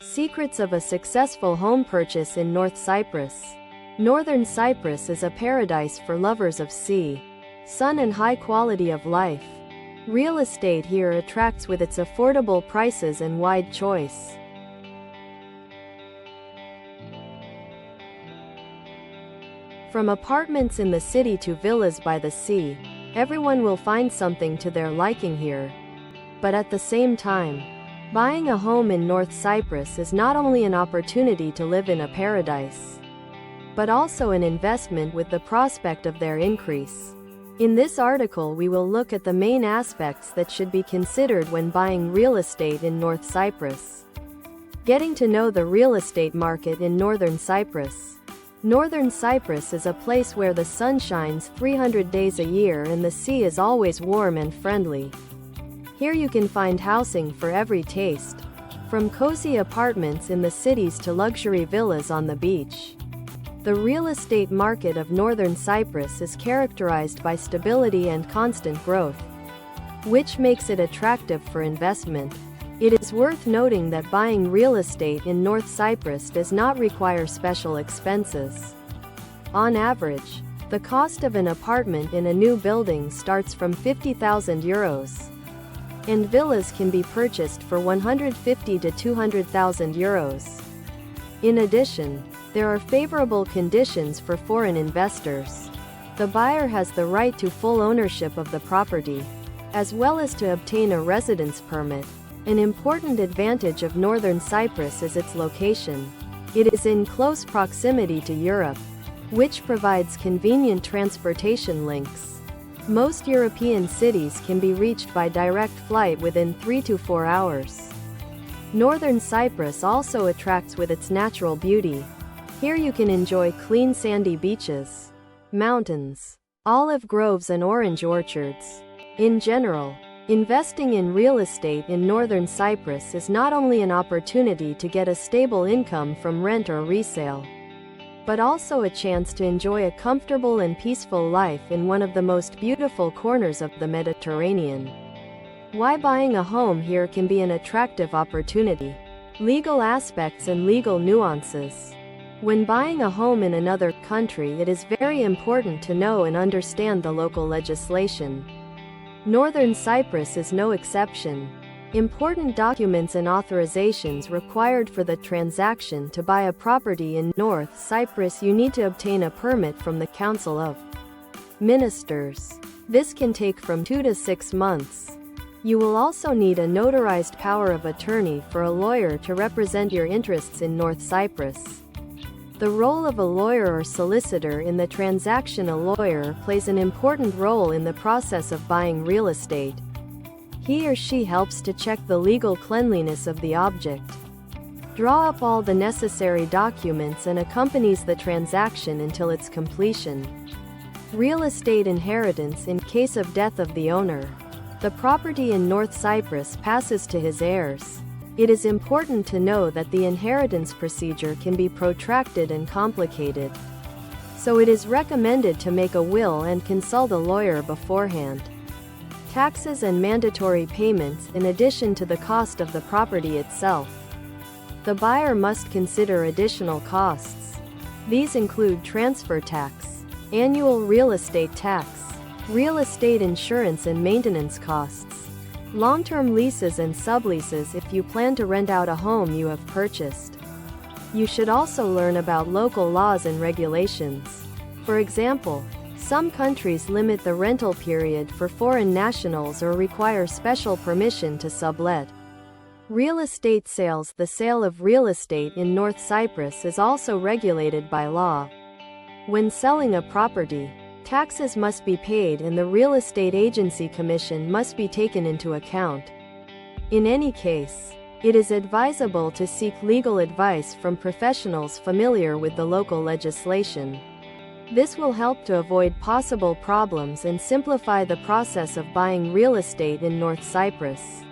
Secrets of a successful home purchase in North Cyprus. Northern Cyprus is a paradise for lovers of sea, sun and high quality of life. Real estate here attracts with its affordable prices and wide choice. From apartments in the city to villas by the sea, everyone will find something to their liking here. But at the same time, buying a home in North Cyprus is not only an opportunity to live in a paradise, but also an investment with the prospect of their increase. In this article we will look at the main aspects that should be considered when buying real estate in North Cyprus. Getting to know the real estate market in Northern Cyprus. Northern Cyprus is a place where the sun shines 300 days a year and the sea is always warm and friendly. Here you can find housing for every taste, from cozy apartments in the cities to luxury villas on the beach. The real estate market of Northern Cyprus is characterized by stability and constant growth, which makes it attractive for investment. It is worth noting that buying real estate in North Cyprus does not require special expenses. On average, the cost of an apartment in a new building starts from €50,000. And villas can be purchased for €150,000 to €200,000. In addition, there are favorable conditions for foreign investors. The buyer has the right to full ownership of the property, as well as to obtain a residence permit. An important advantage of Northern Cyprus is its location. It is in close proximity to Europe, which provides convenient transportation links. Most European cities can be reached by direct flight within 3 to 4 hours. Northern Cyprus also attracts with its natural beauty. Here you can enjoy clean sandy beaches, mountains, olive groves and orange orchards. In general, investing in real estate in Northern Cyprus is not only an opportunity to get a stable income from rent or resale, but also a chance to enjoy a comfortable and peaceful life in one of the most beautiful corners of the Mediterranean. Why buying a home here can be an attractive opportunity. Legal aspects and legal nuances. When buying a home in another country, it is very important to know and understand the local legislation. Northern Cyprus is no exception. Important documents and authorizations required for the transaction. To buy a property in North Cyprus, you need to obtain a permit from the Council of Ministers. This can take from 2 to 6 months. You will also need a notarized power of attorney for a lawyer to represent your interests in North Cyprus. The role of a lawyer or solicitor in the transaction. A lawyer plays an important role in the process of buying real estate. He or she helps to check the legal cleanliness of the object, draw up all the necessary documents and accompanies the transaction until its completion. Real estate inheritance. In case of death of the owner, the property in North Cyprus passes to his heirs. It is important to know that the inheritance procedure can be protracted and complicated, so it is recommended to make a will and consult a lawyer beforehand. Taxes and mandatory payments. In addition to the cost of the property itself, the buyer must consider additional costs. These include transfer tax, annual real estate tax, real estate insurance and maintenance costs, long-term leases and subleases if you plan to rent out a home you have purchased. You should also learn about local laws and regulations. For example, some countries limit the rental period for foreign nationals or require special permission to sublet. Real estate sales. The sale of real estate in North Cyprus is also regulated by law. When selling a property, taxes must be paid and the real estate agency commission must be taken into account. In any case, it is advisable to seek legal advice from professionals familiar with the local legislation. This will help to avoid possible problems and simplify the process of buying real estate in North Cyprus.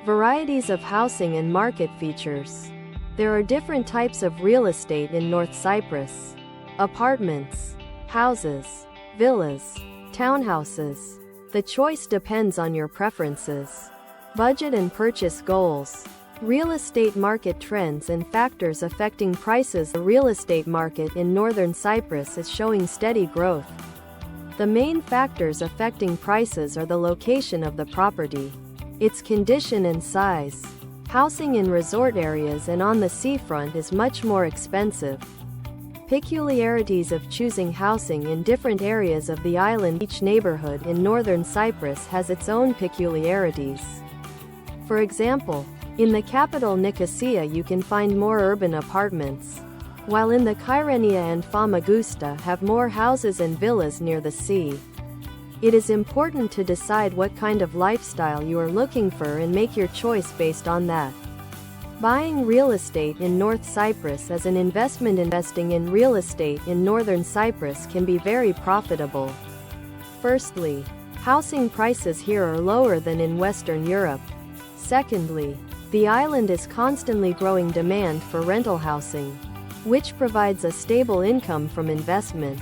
Varieties of housing and market features. There are different types of real estate in North Cyprus: apartments, houses, villas, townhouses. The choice depends on your preferences, budget and purchase goals. Real estate market trends and factors affecting prices. The real estate market in northern Cyprus is showing steady growth. The main factors affecting prices are the location of the property, its condition and size. Housing in resort areas and on the seafront is much more expensive. Peculiarities of choosing housing in different areas of the island. Each neighborhood in northern Cyprus has its own peculiarities. For example, in the capital Nicosia you can find more urban apartments, while in the Kyrenia and Famagusta have more houses and villas near the sea. It is important to decide what kind of lifestyle you are looking for and make your choice based on that. Buying real estate in North Cyprus as an investment. Investing in real estate in northern Cyprus can be very profitable. Firstly, housing prices here are lower than in Western Europe. Secondly, the island is constantly growing demand for rental housing, which provides a stable income from investment.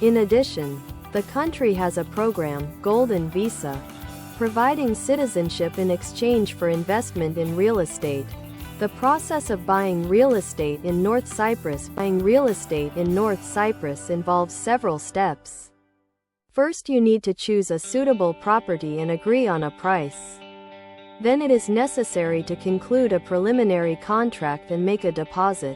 In addition, the country has a program, Golden Visa, providing citizenship in exchange for investment in real estate. The process of buying real estate in North Cyprus. Buying real estate in North Cyprus involves several steps. First, you need to choose a suitable property and agree on a price. Then it is necessary to conclude a preliminary contract and make a deposit.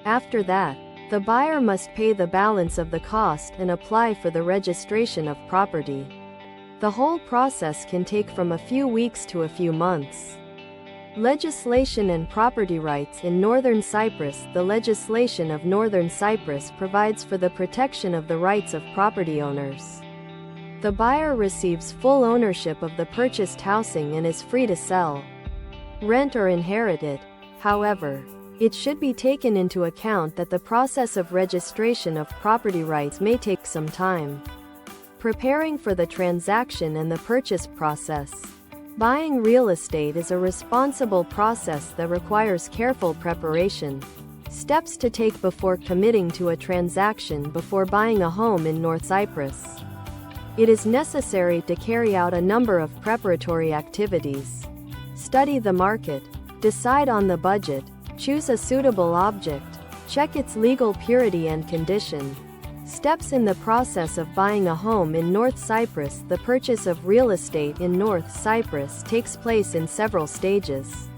After that, the buyer must pay the balance of the cost and apply for the registration of property. The whole process can take from a few weeks to a few months. Legislation and property rights in Northern Cyprus. The legislation of Northern Cyprus provides for the protection of the rights of property owners. The buyer receives full ownership of the purchased housing and is free to sell, rent or inherit it. However, it should be taken into account that the process of registration of property rights may take some time. Preparing for the transaction and the purchase process. Buying real estate is a responsible process that requires careful preparation. Steps to take before committing to a transaction. Before buying a home in North Cyprus, it is necessary to carry out a number of preparatory activities. Study the market, decide on the budget, choose a suitable object, check its legal purity and condition. Steps in the process of buying a home in North Cyprus. The purchase of real estate in North Cyprus takes place in several stages.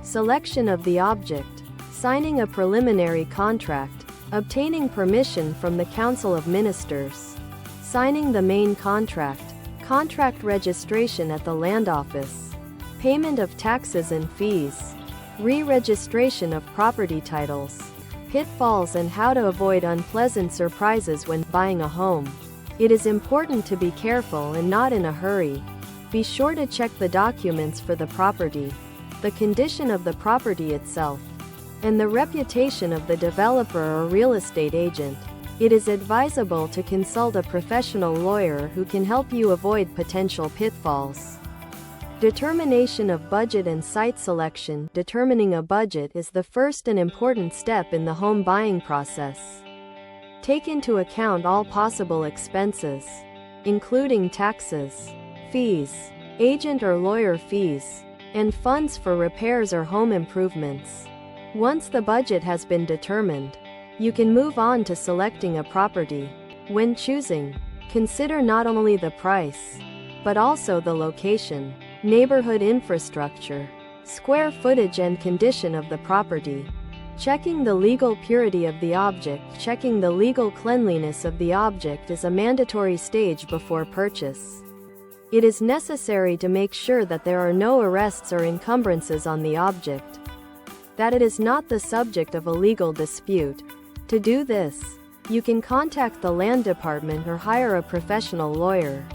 Selection of the object, signing a preliminary contract, obtaining permission from the Council of Ministers, signing the main contract, contract registration at the land office, payment of taxes and fees, re-registration of property titles. Pitfalls and how to avoid unpleasant surprises when buying a home. It is important to be careful and not in a hurry. Be sure to check the documents for the property, the condition of the property itself, and the reputation of the developer or real estate agent. It is advisable to consult a professional lawyer who can help you avoid potential pitfalls. Determination of budget and site selection. Determining a budget is the first and important step in the home buying process. Take into account all possible expenses, including taxes, fees, agent or lawyer fees, and funds for repairs or home improvements. Once the budget has been determined, you can move on to selecting a property. When choosing, consider not only the price, but also the location, neighborhood infrastructure, square footage and condition of the property. Checking the legal purity of the object. Checking the legal cleanliness of the object is a mandatory stage before purchase. It is necessary to make sure that there are no arrests or encumbrances on the object, that it is not the subject of a legal dispute. To do this, you can contact the land department or hire a professional lawyer.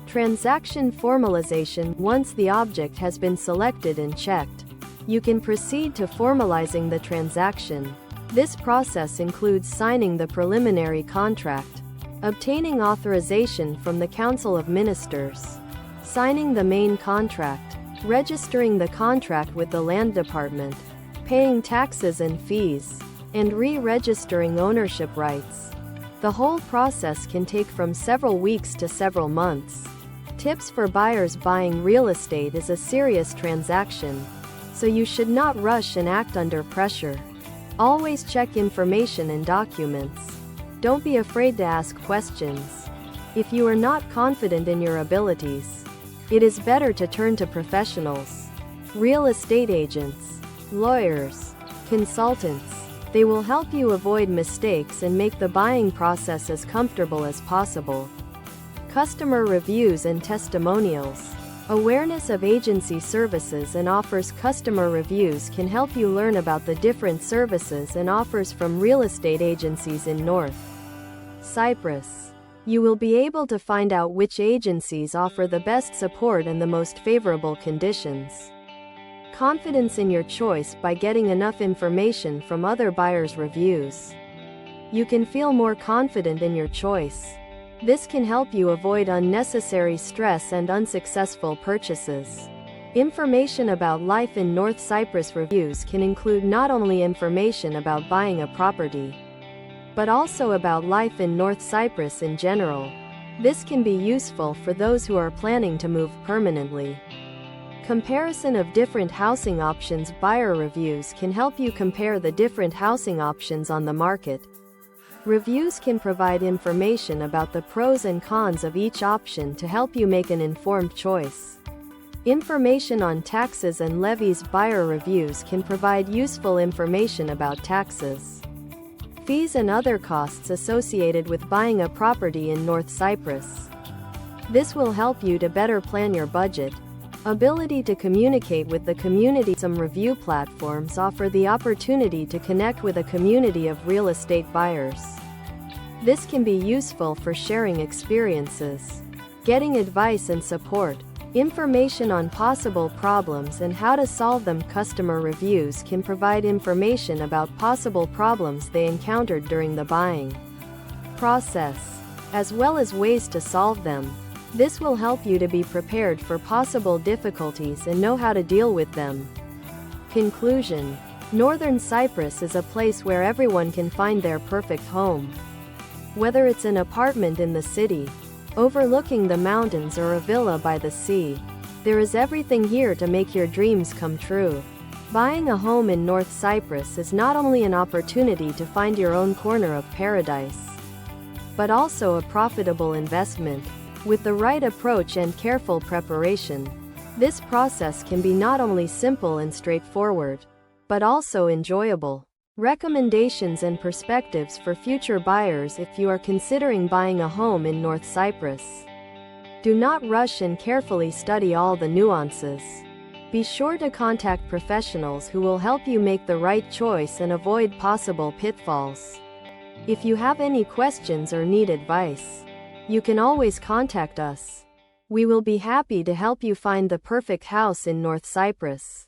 Transaction formalization. Once the object has been selected and checked, you can proceed to formalizing the transaction. This process includes signing the preliminary contract, obtaining authorization from the Council of Ministers, signing the main contract, registering the contract with the land department, paying taxes and fees, and re-registering ownership rights. The whole process can take from several weeks to several months. Tips for buyers. Buying real estate is a serious transaction, so you should not rush and act under pressure. Always check information and documents. Don't be afraid to ask questions. If you are not confident in your abilities, it is better to turn to professionals. Real estate agents, lawyers, consultants. They will help you avoid mistakes and make the buying process as comfortable as possible. Customer reviews and testimonials. Awareness of agency services and offers. Customer reviews can help you learn about the different services and offers from real estate agencies in North Cyprus. You will be able to find out which agencies offer the best support and the most favorable conditions. Confidence in your choice by getting enough information from other buyers' reviews. You can feel more confident in your choice. This can help you avoid unnecessary stress and unsuccessful purchases. Information about life in North Cyprus. Reviews can include not only information about buying a property, but also about life in North Cyprus in general. This can be useful for those who are planning to move permanently. Comparison of different housing options. Buyer reviews can help you compare the different housing options on the market. Reviews can provide information about the pros and cons of each option to help you make an informed choice. Information on taxes and levies. Buyer reviews can provide useful information about taxes, fees and other costs associated with buying a property in North Cyprus. This will help you to better plan your budget. Ability to communicate with the community. Some review platforms offer the opportunity to connect with a community of real estate buyers. This can be useful for sharing experiences, getting advice and support. Information on possible problems and how to solve them. Customer reviews can provide information about possible problems they encountered during the buying process, as well as ways to solve them. This will help you to be prepared for possible difficulties and know how to deal with them. Conclusion. Northern Cyprus is a place where everyone can find their perfect home. Whether it's an apartment in the city, overlooking the mountains, or a villa by the sea, there is everything here to make your dreams come true. Buying a home in North Cyprus is not only an opportunity to find your own corner of paradise, but also a profitable investment. With the right approach and careful preparation, this process can be not only simple and straightforward, but also enjoyable. Recommendations and perspectives for future buyers. If you are considering buying a home in North Cyprus, do not rush and carefully study all the nuances. Be sure to contact professionals who will help you make the right choice and avoid possible pitfalls. If you have any questions or need advice, you can always contact us. We will be happy to help you find the perfect house in North Cyprus.